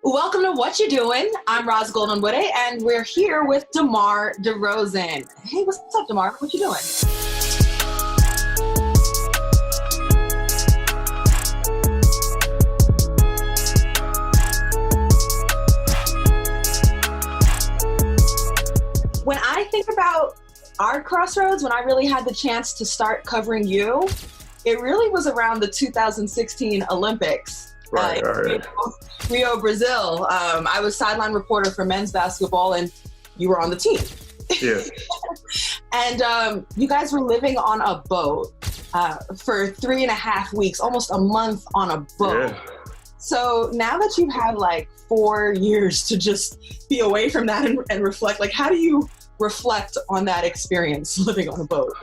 Welcome to What You Doing. I'm Ros Gold Onwude, and we're here with DeMar DeRozan. Hey, what's up, DeMar? What you doing? When I think about our crossroads, when I really had the chance to start covering you, it really was around the 2016 Olympics. Right. Rio, Brazil. I was sideline reporter for men's basketball, and you were on the team. Yeah. And you guys were living on a boat for 3.5 weeks, almost a month on a boat. Yeah. So now that you've had like 4 years to just be away from that and reflect, like how do you reflect on that experience living on a boat?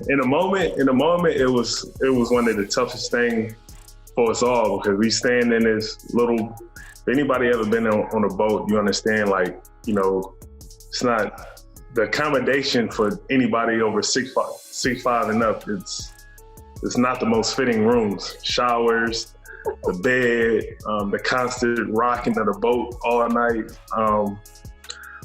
In a moment, it was one of the toughest things for us all because we stand in this little. If anybody ever been on a boat, you understand. Like it's not the accommodation for anybody over 6'5" and up. It's not the most fitting rooms. Showers, the bed, the constant rocking of the boat all night.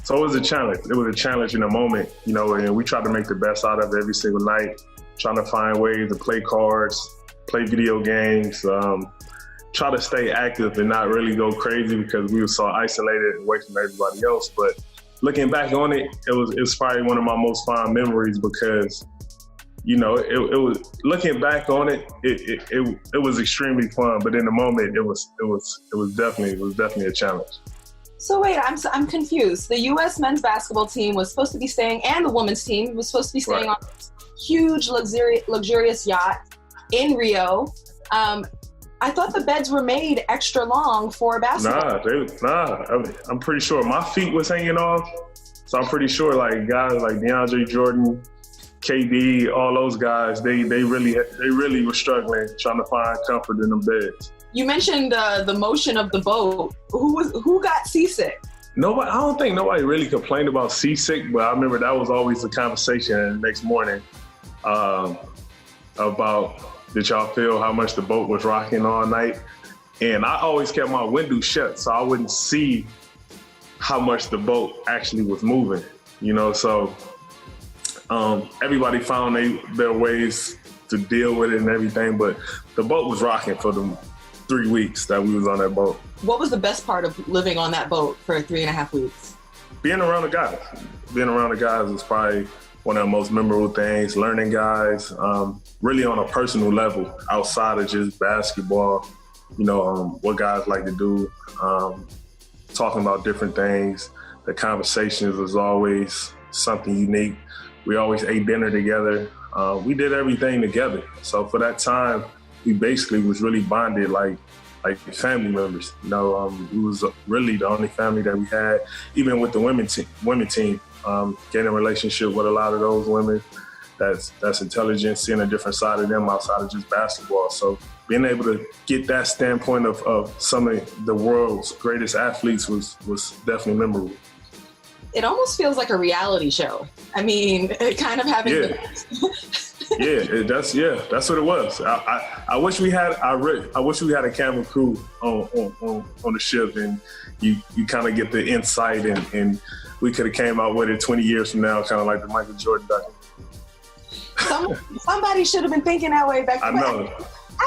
So it was a challenge. It was a challenge in the moment, and we tried to make the best out of it every single night, trying to find ways to play cards, play video games, try to stay active and not really go crazy because we were so isolated and away from everybody else. But looking back on it, it was probably one of my most fond memories because, it was looking back on it, it was extremely fun. But in the moment, it was definitely a challenge. So wait, I'm confused. The U.S. men's basketball team was supposed to be staying, and the women's team was supposed to be staying on this huge, luxurious yacht in Rio. I thought the beds were made extra long for basketball. I'm pretty sure my feet was hanging off. So I'm pretty sure like guys like DeAndre Jordan, KD, all those guys, they really were struggling trying to find comfort in them beds. You mentioned the motion of the boat. Who got seasick? Nobody. I don't think nobody really complained about seasick, but I remember that was always the conversation the next morning about did y'all feel how much the boat was rocking all night? And I always kept my window shut so I wouldn't see how much the boat actually was moving. So everybody found their ways to deal with it and everything, but the boat was rocking for them. 3 weeks that we was on that boat. What was the best part of living on that boat for 3.5 weeks? Being around the guys. Being around the guys was probably one of the most memorable things. Learning guys, really on a personal level, outside of just basketball, what guys like to do, talking about different things. The conversations was always something unique. We always ate dinner together. We did everything together. So for that time, we basically was really bonded like family members. We was really the only family that we had, even with the women team, getting a relationship with a lot of those women. That's intelligent, seeing a different side of them outside of just basketball. So being able to get that standpoint of some of the world's greatest athletes was definitely memorable. It almost feels like a reality show. I mean, kind of having that's what it was. I wish we had a camera crew on the ship, and you kind of get the insight, and we could have came out with it 20 years from now, kind of like the Michael Jordan documentary. Somebody should have been thinking that way back then. I know.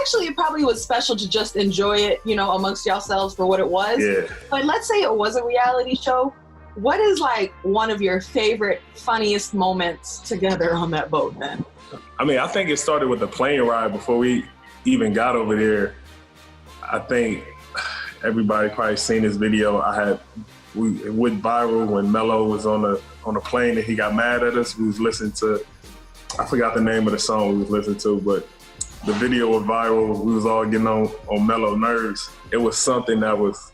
Actually, it probably was special to just enjoy it, amongst yourselves for what it was. Yeah. But let's say it was a reality show. What is like one of your favorite, funniest moments together on that boat then? I think it started with the plane ride before we even got over there. I think everybody probably seen this video. We went viral when Melo was on the plane and he got mad at us. We was listening to, I forgot the name of the song we was listening to, but the video was viral. We was all getting on Melo nerves. It was something that was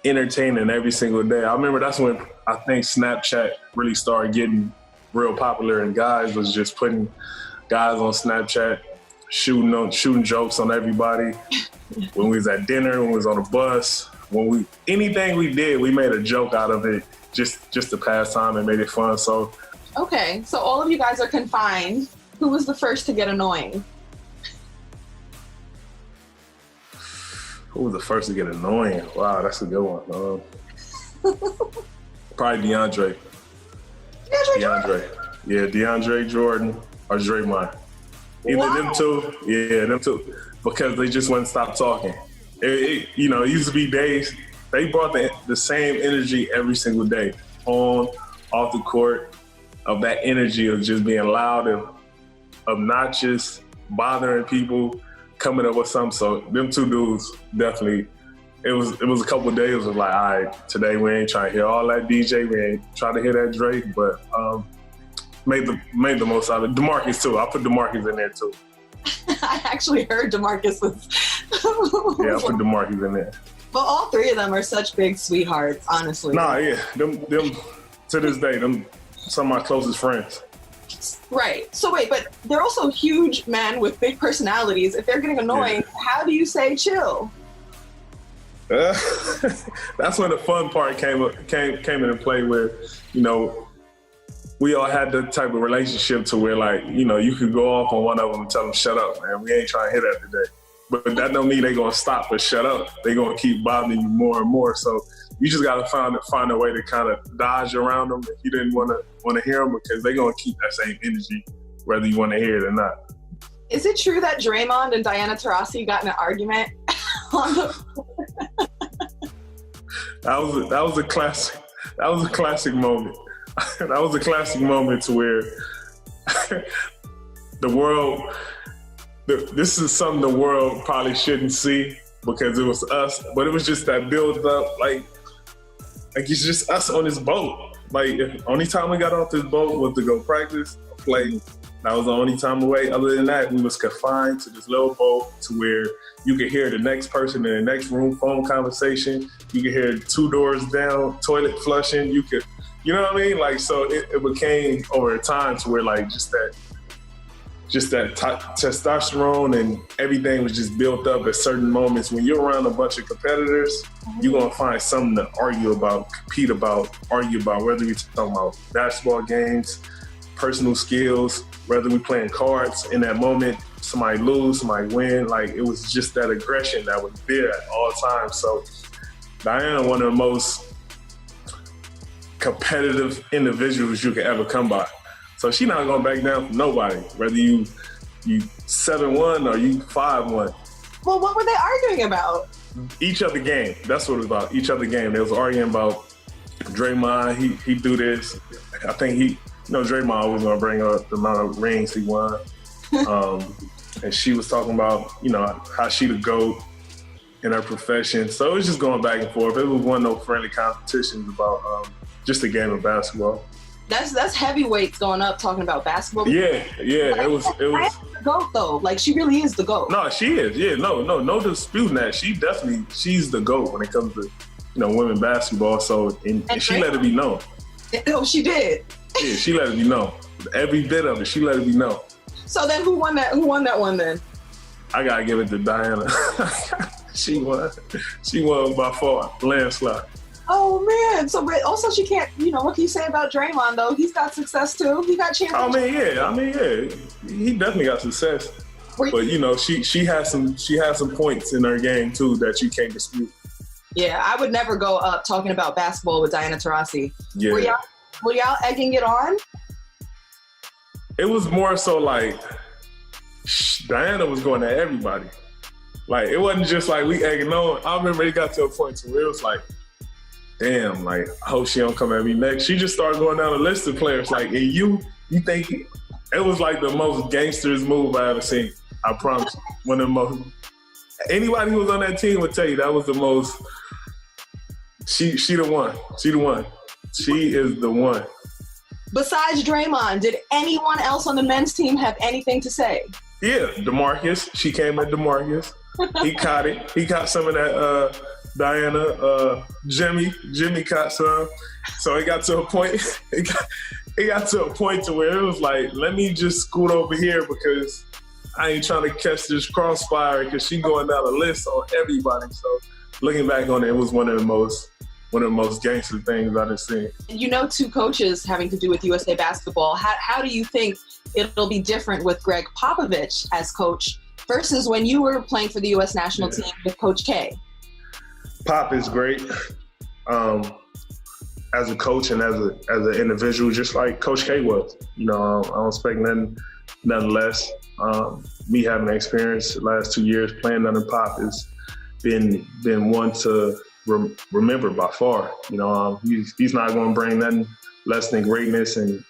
entertaining every single day. I remember that's when I think Snapchat really started getting real popular, and guys was just putting guys on Snapchat, shooting jokes on everybody. When we was at dinner, when we was on a bus, anything we did, we made a joke out of it just to pass time and made it fun. So okay, so all of you guys are confined. Who was the first to get annoying? Who was the first to get annoying? Wow, that's a good one. Probably DeAndre. DeAndre. Yeah, DeAndre Jordan or Draymond. Either them two. Yeah, them two. Because they just wouldn't stop talking. It used to be days. They brought the same energy every single day, on, off the court, of that energy of just being loud and obnoxious, bothering people, coming up with something. So them two dudes definitely. It was a couple of days. It was like, all right, today we ain't trying to hear all that DJ. We ain't trying to hear that Drake, but made the most out of it. DeMarcus too. I put DeMarcus in there too. I actually heard DeMarcus was. Yeah, I put DeMarcus in there. But all three of them are such big sweethearts, honestly. Nah, yeah, them to this day, them some of my closest friends. Right. So wait, but they're also huge men with big personalities. If they're getting annoying, how do you say chill? That's when the fun part came into play, where we all had the type of relationship to where, like, you could go off on one of them and tell them shut up, man. We ain't trying to hear that today. But that don't mean they gonna stop or shut up. They gonna keep bothering you more and more. So you just gotta find a way to kind of dodge around them if you didn't want to hear them, because they gonna keep that same energy whether you want to hear it or not. Is it true that Draymond and Diana Taurasi got in an argument? That was a classic. That was a classic moment. That was a classic moment to where the world. This is something the world probably shouldn't see, because it was us, but it was just that build up, like it's just us on this boat. Like, if only time we got off this boat was to go practice, play. That was the only time away. Other than that, we was confined to this little boat to where you could hear the next person in the next room phone conversation. You could hear 2 doors down, toilet flushing. You could, you know what I mean? Like, so it became over time to where, like, just that testosterone and everything was just built up at certain moments. When you're around a bunch of competitors, you're going to find something to argue about, compete about, argue about, whether we're talking about basketball games, personal skills, whether we're playing cards. In that moment, somebody lose, somebody win. Like, it was just that aggression that was there at all times. So Diana, one of the most competitive individuals you could ever come by. So she's not going back down from nobody, whether you 7-1 or you 5-1. Well, what were they arguing about? Each other game. That's what it was about. Each other game. They was arguing about Draymond. He do this. I think Draymond always going to bring up the amount of rings he won. And she was talking about, how she the GOAT in her profession. So it was just going back and forth. It was one of those friendly competitions about just a game of basketball. That's heavyweights going up talking about basketball. Yeah. It was the GOAT though. Like, she really is the GOAT. No, she is. Yeah, no disputing that. She's the GOAT when it comes to women basketball. So and she let it be known. Oh, she did. Yeah, she let it be known. Every bit of it, she let it be known. So then, who won that one then? I gotta give it to Diana. She won. She won by far, landslide. Oh man! So, but also she can't. What can you say about Draymond though? He's got success too. He got championships. I mean, yeah. He definitely got success. But she has some points in her game too that you can't dispute. Yeah, I would never go up talking about basketball with Diana Taurasi. Yeah. Were y'all egging it on? It was more so like Diana was going at everybody. Like, it wasn't just like we egging on. I remember it got to a point where it was like, damn, like, I hope she don't come at me next. She just started going down a list of players. Like, and you think it was like the most gangsters move I ever seen. I promise. One of the most. Anybody who was on that team would tell you that was the most. She the one. She the one. She is the one. Besides Draymond, did anyone else on the men's team have anything to say? Yeah, DeMarcus. She came at DeMarcus. He caught it. He caught some of that Diana. Jimmy caught some. So it got to a point. It got to a point to where it was like, let me just scoot over here because I ain't trying to catch this crossfire because she going down a list on everybody. So looking back on it, it was one of the most gangster things I've seen. 2 coaches having to do with USA basketball. How do you think it'll be different with Greg Popovich as coach versus when you were playing for the U.S. national team with Coach K? Pop is great as a coach and as an individual, just like Coach K was. You know, I don't expect nothing less. Me having experience the last 2 years playing under Pop has been one to remember by far. You know, he's not going to bring nothing less than greatness and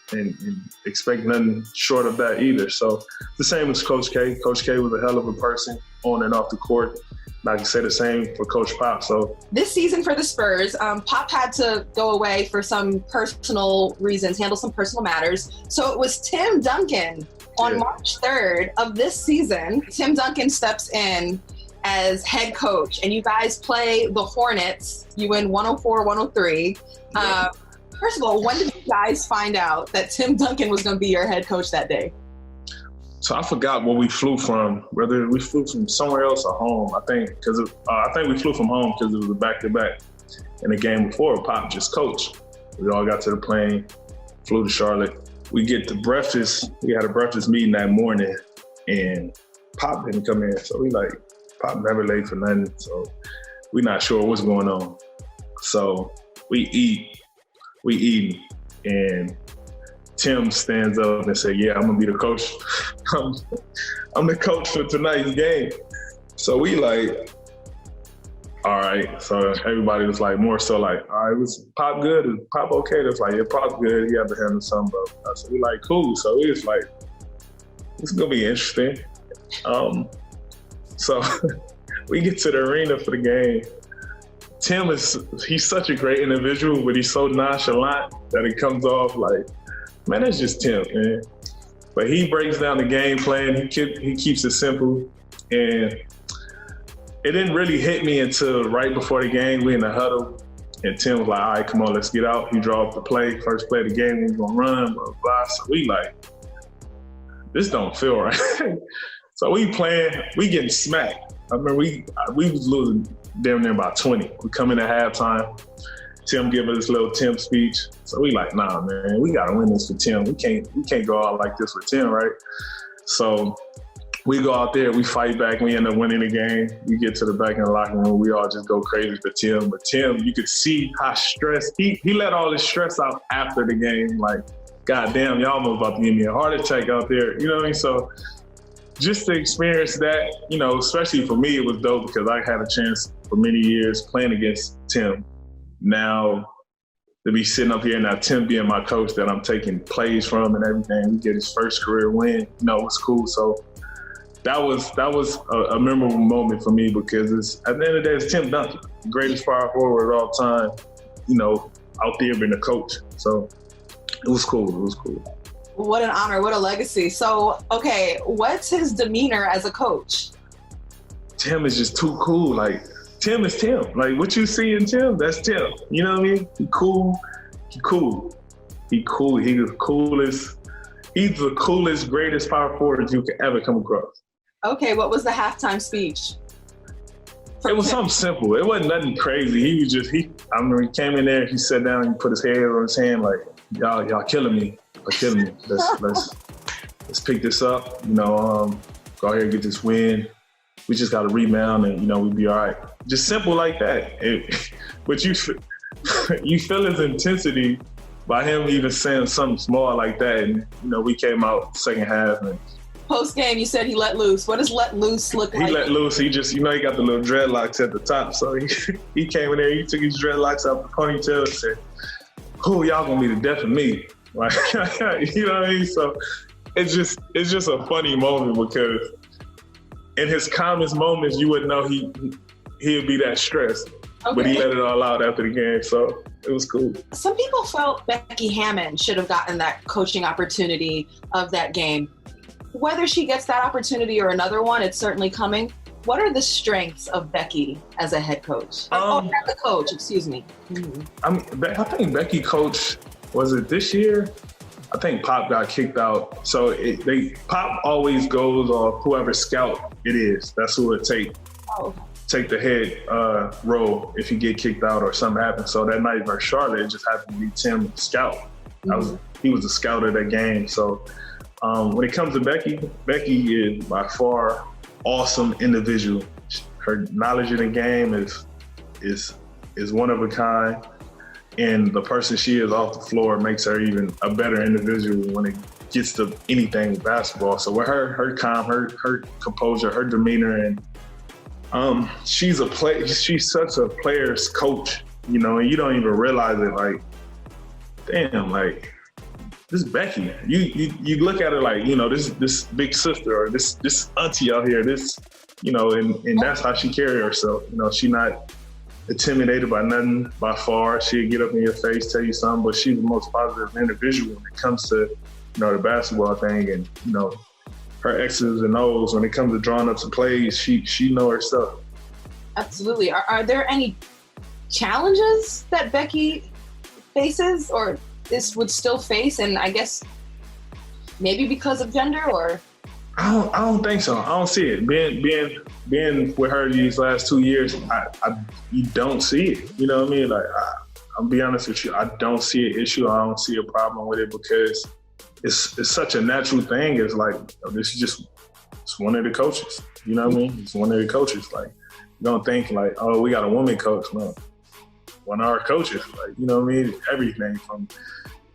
expect nothing short of that either. So the same as Coach K. Coach K was a hell of a person on and off the court. And I can say the same for Coach Pop. So this season for the Spurs, Pop had to go away for some personal reasons, handle some personal matters. So it was Tim Duncan on March 3rd of this season. Tim Duncan steps in as head coach, and you guys play the Hornets. You win 104-103. First of all, when did you guys find out that Tim Duncan was going to be your head coach that day? So I forgot where we flew from, whether we flew from somewhere else or home. I think we flew from home because it was a back-to-back. And the game before, Pop just coached. We all got to the plane, flew to Charlotte. We get to breakfast. We had a breakfast meeting that morning, and Pop didn't come in. So we Pop never late for nothing. So we not sure what's going on. So we eat, and Tim stands up and said, "Yeah, I'm gonna be the coach. I'm the coach for tonight's game." So we all right. So everybody was more so all right, was Pop good? Is Pop okay? It's yeah, Pop good. He had to handle something. But so we cool. So we was this is gonna be interesting. So we get to the arena for the game. Tim he's such a great individual, but he's so nonchalant that it comes off man, that's just Tim, man. But he breaks down the game plan. He keeps it simple. And it didn't really hit me until right before the game. We in the huddle, and Tim was all right, come on, let's get out. He draw up the play, first play of the game, we're gonna run, blah, blah. So we this don't feel right. So we playing, we getting smacked. I remember we was losing damn near about 20. We come in at halftime. Tim give us this little Tim speech. So we nah, man, we gotta win this for Tim. We can't go out like this with Tim, right? So we go out there, we fight back, we end up winning the game. We get to the back in the locker room, we all just go crazy for Tim. But Tim, you could see how stressed, he let all his stress out after the game. God damn, y'all almost about to give me a heart attack out there. You know what I mean? So just to experience that, especially for me, it was dope because I had a chance for many years playing against Tim. Now, to be sitting up here now, Tim being my coach that I'm taking plays from and everything, we get his first career win, it was cool. So that was a memorable moment for me because at the end of the day, it's Tim Duncan, the greatest power forward of all time, out there being a coach. So it was cool. What an honor, what a legacy. So, okay, what's his demeanor as a coach? Tim is just too cool. Tim is Tim. What you see in Tim, that's Tim. You know what I mean? He cool. He the coolest. He's the coolest, greatest power forward you could ever come across. Okay, what was the halftime speech? It was something simple. It wasn't nothing crazy. He was just, I remember he came in there, he sat down, he put his head on his hand y'all killing me. Let's pick this up. Go ahead and get this win. We just got to rebound and we'll be all right. Just simple like that. But you feel his intensity by him even saying something small like that. And we came out second half. And post game, you said he let loose. What does let loose look like? He let loose. He just, he got the little dreadlocks at the top. So he came in there. He took his dreadlocks out the ponytail and said, "Who y'all gonna be the death of me?" You know what I mean? So it's just a funny moment because in his calmest moments, you wouldn't know he'd be that stressed. Okay. But he let it all out after the game, so it was cool. Some people felt Becky Hammon should have gotten that coaching opportunity of that game. Whether she gets that opportunity or another one, it's certainly coming. What are the strengths of Becky as a head coach? As a coach, excuse me. Mm-hmm. I think Becky coached, was it this year? I think Pop got kicked out. So Pop always goes off whoever scout it is. That's who it take. Oh, okay. Take the head role if you get kicked out or something happens. So that night versus Charlotte, it just happened to be Tim, the scout. Mm-hmm. He was the scout of that game. So when it comes to Becky is by far awesome individual. Her knowledge of the game is one of a kind, and the person she is off the floor makes her even a better individual when it gets to anything with basketball. So with her calm, her composure, her demeanor, and she's such a player's coach, you know, and you don't even realize it. Like, damn, like this Becky, you look at her like, you know, this big sister or this auntie out here, this, you know, and that's how she carry herself. You know, she not intimidated by nothing by far. She'll get up in your face, tell you something, but she's the most positive individual when it comes to, you know, the basketball thing, and, you know, her X's and O's when it comes to drawing up some plays, she know her stuff. Absolutely. Are there any challenges that Becky faces or this would still face, and I guess maybe because of gender, or? I don't think so. I don't see it. Being with her these last 2 years, you don't see it. You know what I mean? Like, I'll be honest with you, I don't see an issue. I don't see a problem with it because it's such a natural thing. It's like, you know, this is just, it's one of the coaches. You know what I mean? It's one of the coaches. Like, you don't think like, oh, we got a woman coach. No, one of our coaches. Like, you know what I mean? Everything from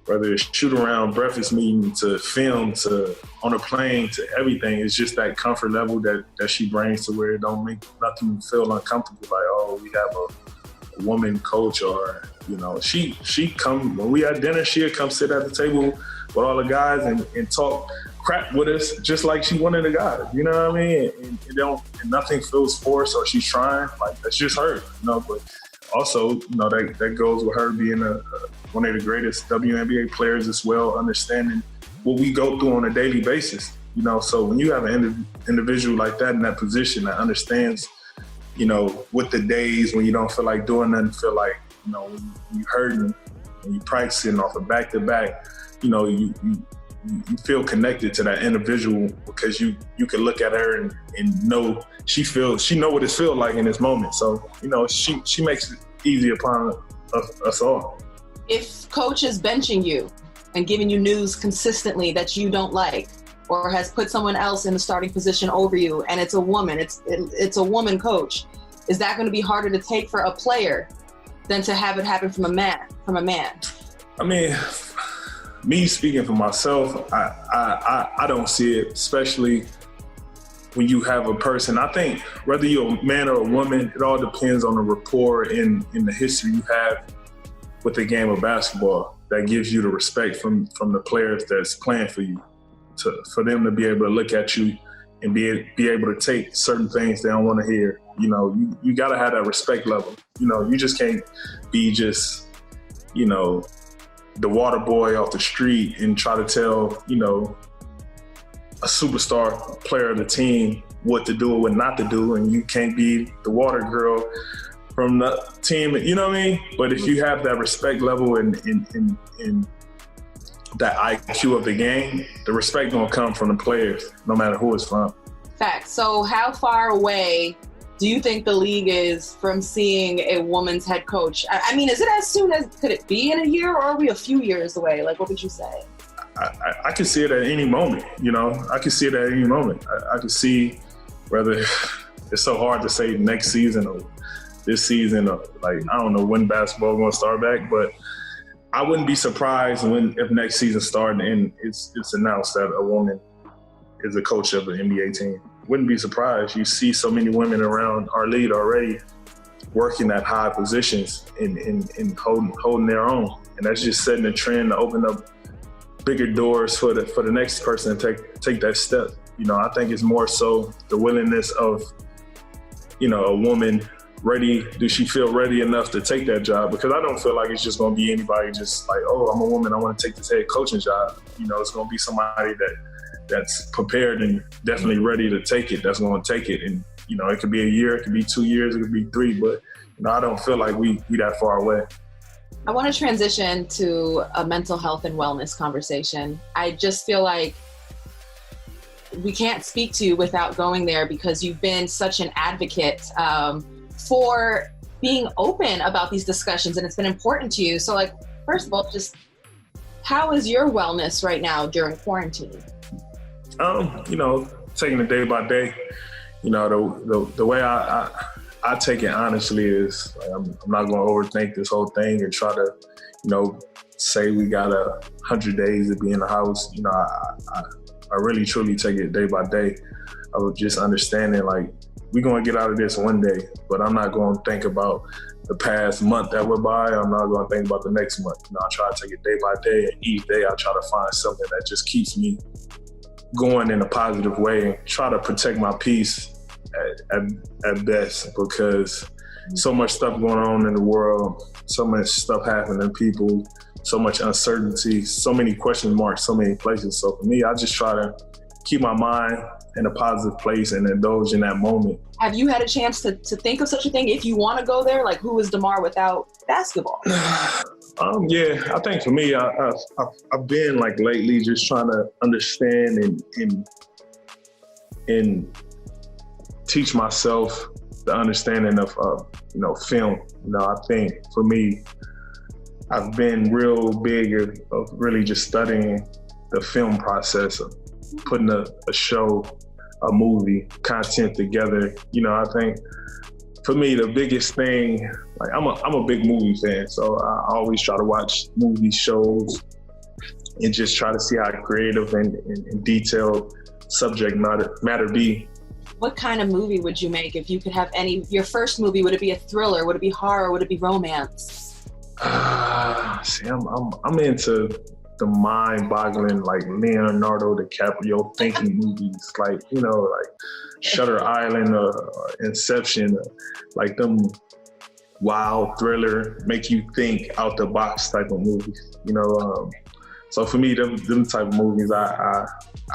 whether it's shoot around, breakfast meeting, to film, to on a plane, to everything. It's just that comfort level that she brings to where it don't make nothing feel uncomfortable. Like, oh, we have a woman coach, or, you know, she come, when we at dinner, she'll come sit at the table with all the guys and talk crap with us just like she one of the guys. You know what I mean? And nothing feels forced or she's trying. Like, that's just her, you know. But also, you know, that goes with her being one of the greatest WNBA players as well, understanding what we go through on a daily basis. You know, so when you have an individual like that in that position that understands, you know, with the days when you don't feel like doing nothing, feel like, you know, when you hurting and you practicing off of back-to-back, you know, you feel connected to that individual because you can look at her and know she know what it feels like in this moment. So, you know, she makes it easy upon us all. If coach is benching you and giving you news consistently that you don't like, or has put someone else in the starting position over you, and it's a woman, it's a woman coach, is that going to be harder to take for a player than to have it happen from a man? I mean, me speaking for myself, I don't see it, especially when you have a person. I think whether you're a man or a woman, it all depends on the rapport in the history you have with the game of basketball that gives you the respect from the players that's playing for you, for them to be able to look at you and be able to take certain things they don't want to hear. You know, you got to have that respect level. You know, you just can't be just, you know, the water boy off the street and try to tell, you know, a superstar player of the team what to do or what not to do, and you can't be the water girl from the team, you know what I mean? But if you have that respect level and that IQ of the game, the respect gonna come from the players, no matter who it's from. Facts. So how far away do you think the league is from seeing a woman's head coach? I mean, is it as soon as, could it be in a year, or are we a few years away? Like, what would you say? I can see it at any moment, you know? I can see it at any moment. I can see whether it's so hard to say next season or this season, or like, I don't know when basketball is gonna start back, but I wouldn't be surprised if next season started and it's announced that a woman is a coach of an NBA team. Wouldn't be surprised. You see so many women around our league already working at high positions and holding their own. And that's just setting a trend to open up bigger doors for the next person to take that step. You know, I think it's more so the willingness of, you know, a woman ready. Do she feel ready enough to take that job? Because I don't feel like it's just going to be anybody just like, oh, I'm a woman, I want to take this head coaching job. You know, it's going to be somebody that's prepared and definitely ready to take it, that's going to take it. And, you know, it could be a year, it could be 2 years, it could be 3, but, you know, I don't feel like we that far away. I want to transition to a mental health and wellness conversation. I just feel like we can't speak to you without going there, because you've been such an advocate for being open about these discussions, and it's been important to you. So, like, first of all, just how is your wellness right now during quarantine? You know, taking it day by day. you know, the way I take it honestly is like, I'm not going to overthink this whole thing and try to, you know, say we got 100 days to be in the house. You know, I really truly take it day by day of just understanding like we're going to get out of this one day, but I'm not going to think about the past month that went by. I'm not going to think about the next month. You know, I try to take it day by day, and each day I try to find something that just keeps me going in a positive way and try to protect my peace at best, because so much stuff going on in the world, so much stuff happening to people, so much uncertainty, so many question marks, so many places. So for me, I just try to keep my mind in a positive place and indulge in that moment. Have you had a chance to think of such a thing? If you want to go there, like who is DeMar without basketball? Yeah, I think for me, I've been like lately just trying to understand and teach myself the understanding of you know, film. You know, I think for me, I've been real big of really just studying the film process of putting a show, a movie, content together. You know, I think for me, the biggest thing, like I'm a big movie fan, so I always try to watch movie shows and just try to see how creative and detailed subject matter be. What kind of movie would you make if you could have your first movie? Would it be a thriller? Would it be horror? Would it be romance? See, I'm into the mind-boggling, like Leonardo DiCaprio thinking movies, like, you know, like Shutter Island or Inception, like them wild thriller, make you think out the box type of movies, you know. So for me, them type of movies, I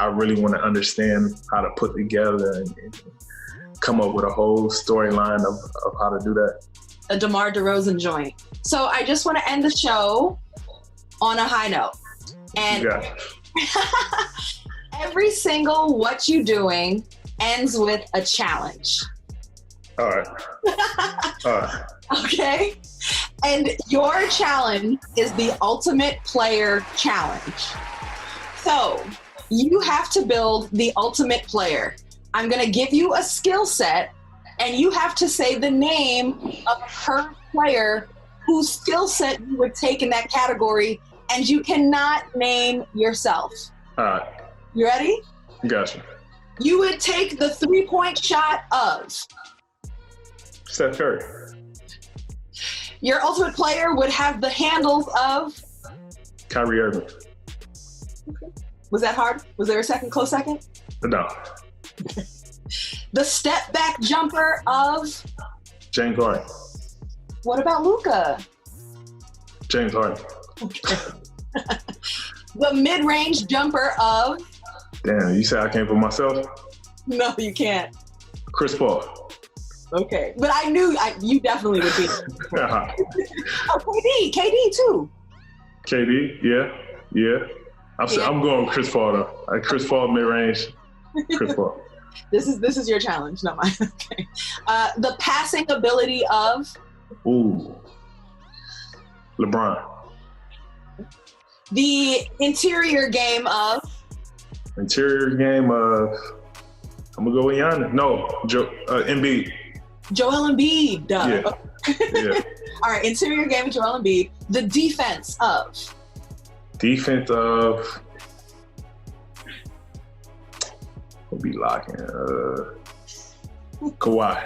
really want to understand how to put together and come up with a whole storyline of how to do that. A DeMar DeRozan joint. So I just want to end the show on a high note. And every single What You Doing ends with a challenge. All right. Okay? And your challenge is the Ultimate Player Challenge. So you have to build the Ultimate Player. I'm going to give you a skill set, and you have to say the name of her player whose skill set you would take in that category, and you cannot name yourself. All right. You ready? Gotcha. You would take the 3-point shot of Steph Curry. Your ultimate player would have the handles of Kyrie Irving. Was that hard? Was there a close second? No. The step back jumper of James Harden. What about Luka? James Harden. Okay. The mid-range jumper of Damn, you said I can't put myself? No, you can't. Chris Paul. Okay, but I knew you definitely would be. Oh, KD too. KD, yeah. I'm going with Chris Paul though. Like Chris Paul mid-range. Chris Paul. This is your challenge, not mine. Okay. The passing ability of LeBron. The interior game of I'm gonna go with Giannis. No, Embiid. Joel Embiid. Yeah. Yeah. All right, interior game of Joel Embiid. The defense of we'll be locking Kawhi.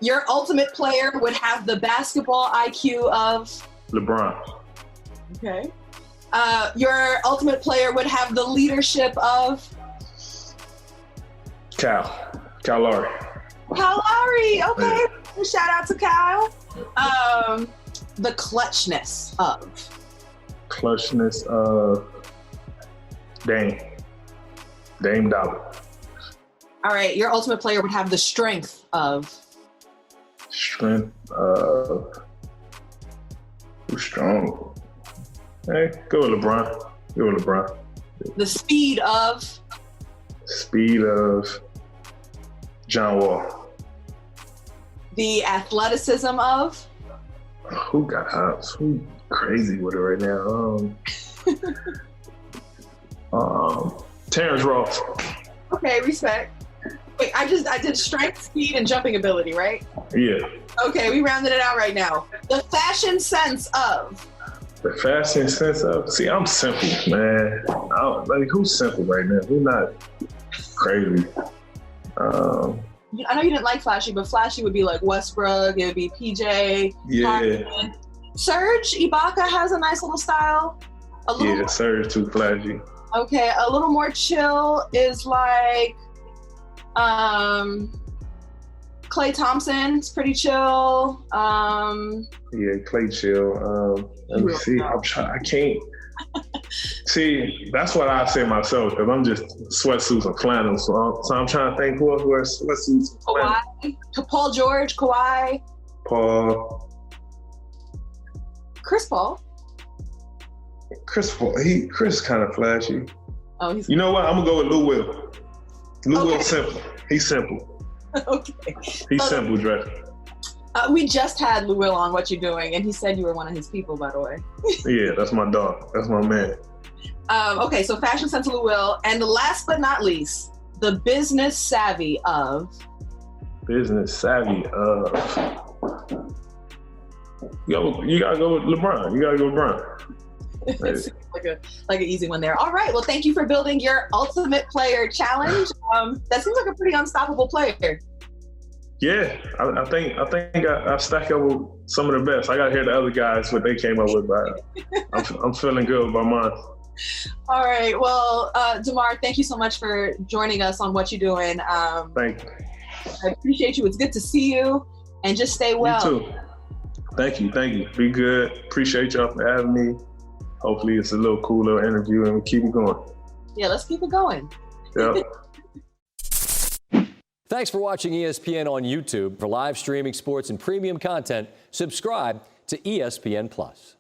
Your ultimate player would have the basketball IQ of LeBron. Okay. Your ultimate player would have the leadership of Kyle Lowry. Kyle Lowry. Okay. Yeah. Shout out to Kyle. The clutchness of Dame Dollar. All right. Your ultimate player would have the strength of who's strong? Hey, go with LeBron. The speed of John Wall. The athleticism of who got hops? Who crazy with it right now? Terrence Ross. Okay, respect. Wait, I did strength, speed, and jumping ability, right? Yeah. Okay, we rounded it out right now. The fashion sense of. The fashion sense of. See, I'm simple, man. Who's simple right now? Who's not crazy? I know you didn't like flashy, but flashy would be like Westbrook. It would be PJ. Yeah. Harden. Serge Ibaka has a nice little style. Serge too flashy. Okay, a little more chill is like Klay Thompson's pretty chill. Klay chill. Let me see. I can't. See, that's what I say myself, because I'm just sweatsuits and flannels. So I'm trying to think who else wears sweatsuits and flannels. Kawhi, Paul George, Kawhi. Paul. Chris Paul. Chris kind of flashy. Oh, he's. You know what? I'm gonna go with Lou Will. Will simple. He's simple. Okay. He's simple dressing. We just had Lou Will on What You Doing, and he said you were one of his people, by the way. Yeah, that's my dog. That's my man. Okay, so fashion sense Lou Will, and last but not least, the business savvy of. Business savvy of. You gotta go with LeBron. You gotta go with LeBron. It's like an easy one there. All right. Well, thank you for building your ultimate player challenge. That seems like a pretty unstoppable player. Yeah, I think I stack up with some of the best. I got to hear the other guys what they came up with, but I'm feeling good about mine. All right. Well, DeMar, thank you so much for joining us on What You Doing. Thank you. I appreciate you. It's good to see you, and just stay well. You too. Thank you. Be good. Appreciate y'all for having me. Hopefully it's a little cool little interview and we keep it going. Yeah, let's keep it going. Yeah. Thanks for watching ESPN on YouTube. For live streaming sports and premium content, subscribe to ESPN+.